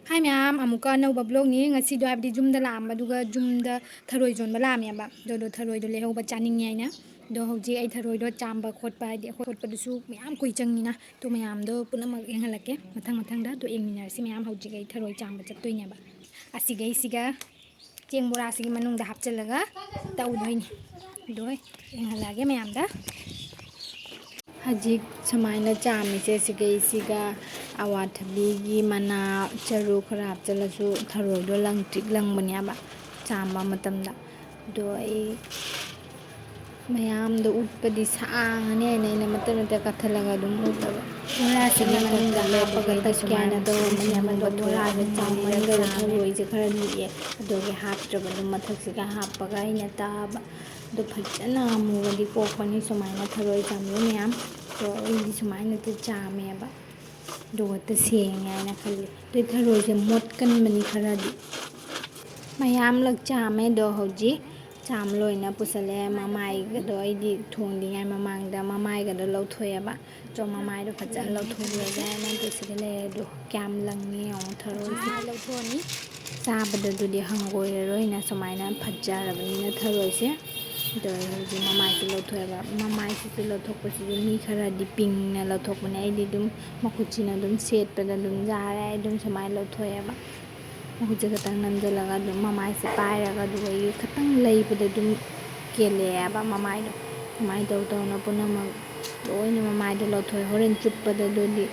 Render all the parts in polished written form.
Hi ma'am, amuka anouba vlog ni ngasi do habdi jumda laamba aduga jumda tharoi jonba laameba do tharoi do lehouba chaningi aina do hauji ai tharoi do chamba khotpa haidi khotpa dusu miyam koi changina to mayam do punamak enghalake mathang da do engminarsi mayam hauji ai tharoi chamba chattoineba asigai siga cheng bora sigi manungda hapchalaga taudoini do enghalage mayam da Hajik samaina chamise sigai siga awathabi mana charu khara hapchalasu tharoi do langtik langbaniaba chamba matamda do ai mayam do utpadi saangane ne matamata kathalaga dum utaba bora sigi manungda hapaga takyana do mayam do bora da chamanga tharoi je khara liye adoge haptraba dum mathak hapaga ina taba do phajana amugadi kokpani sumaina tharoi chamlo mayam तो ये सुमाइना तो चामेबा दो तो सेंगे आइना खल्ली तो थरोई से मोटकन बनी खरा दी मयाम लग चामे दो हौजी चाम लोइना पुसले ममाई गदो आइदी थोंदिङाइ ममांगदा ममाई गदो लौथोयबा जो ममाई दो फजन लौथोयबा ना तो सिगले दो क्याम लंगनी औ थरोई से लौथोनी चाबदा दुदि हंगोयरोइना सुमाइना फज्जारबनिना थरोई से do hauji mamai se lothoeba mamai se lothokpasi mi khara di ping na lothokpane ai di dum makuchina dum setpada dum jare ai dum samai lothoeba makuchi katang namjalaga dum mamai se pairaga du ai katang leibada dum keleaba mamai do mamai do na punama loina mamai do lothoi horen chuppada do di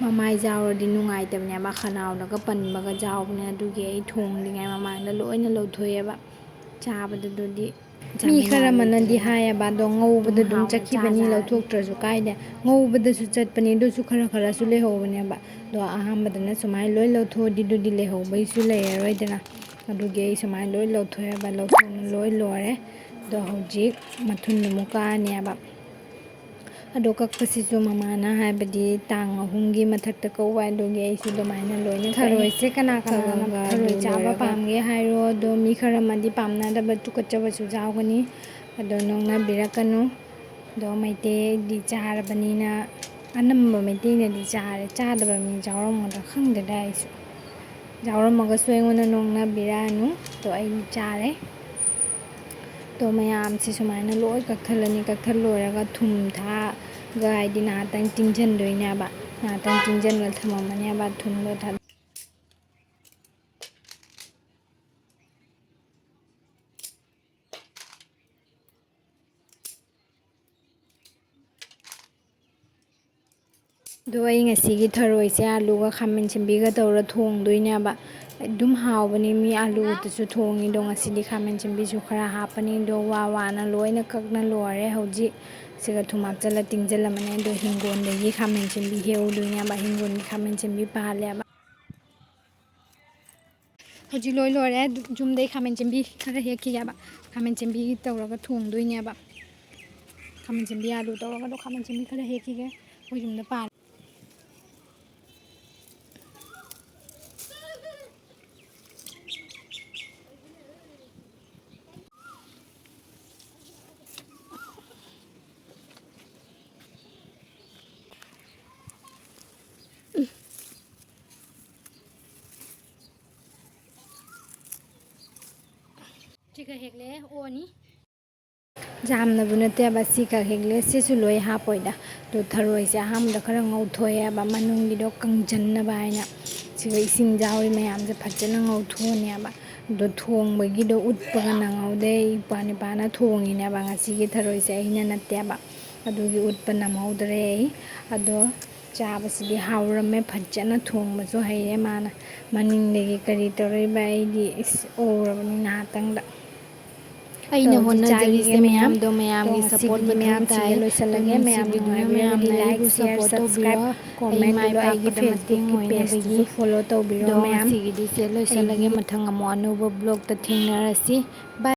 mamai jauro di nungai tabne ba khanau naga panbaga jawbne adugi ai thongdingai mamang da loina lothoeba chabada do di mi khara manadi haya ba do ngobada dum chakhibani lauthoktrasu kaide ngobada su chatpani do su khara su lehobane ba do ahambada na sumai loi lauthodi do di lehobai su leroidana aduge sumai loi lauthoya ba lauthona loi lore do hojik mathun muka ne ba ado kakpasisu mamana haibadi tang ahumgi mathakta kawai doge aisu do maina loina tharoi se kana tharoi chaba pamge hairo do mi khara madi pamna da batukachawa su jawgani ado nongna birakanu do maite di charabani na anamba maite na di chare chadaba mi jawramada khangda da aisu jawramaga soengona nongna biranu to ai chare तो ma'am से सुमाइना लोय कक्थलनी कक्थल लोयरगा थुम था गाइदि Natung टिंजन दोइनाबा Natung टिंजन gal thamamaniaba thum lo tha do ai ngasigi tharoi se alu ga khamen chimbi ga tawra thong doinaba dum hawbani mi alu tu su thongi do ngasidi khamen chimbi su khara hapani do wa na loina kakna lore hauji siga thumap chala tingjala mane do hingon de gi khamen chimbi heu doinaba hingon gi khamen chimbi pale ba hauji loi lore jum de khamen chimbi khara hekhi ya ba khamen chimbi tawra ga thong doinaba khamen chimbi alu tawra ga do khamen chimbi khara hekhi ga hoi jum da pa Chika hegle oni jamna bunate ba sika hegle sesu loi ha poida to tharoi se ham da khara ngau thoya ba manung gi do kangjan na ba ina siga ising jawi mayam je phajana ngau thone ba do thong ba gi do ut pa na ngau de pani pana thongi na ba ngasi gi tharoi se hina na te ba adu gi ut pa na mau dre ado chaba si hawrame phajana thong ba so haire mana maning de gi kari tore ba di ora ni na tang da aina honna jari se mayam do mayam gi support gi mayam tai loisalage mayam mayam like share subscribe comment lo ai gi facebook gi page gi follow to biro mayam sigi di se loisalage mathang amo anuba blog ta thingnarasi.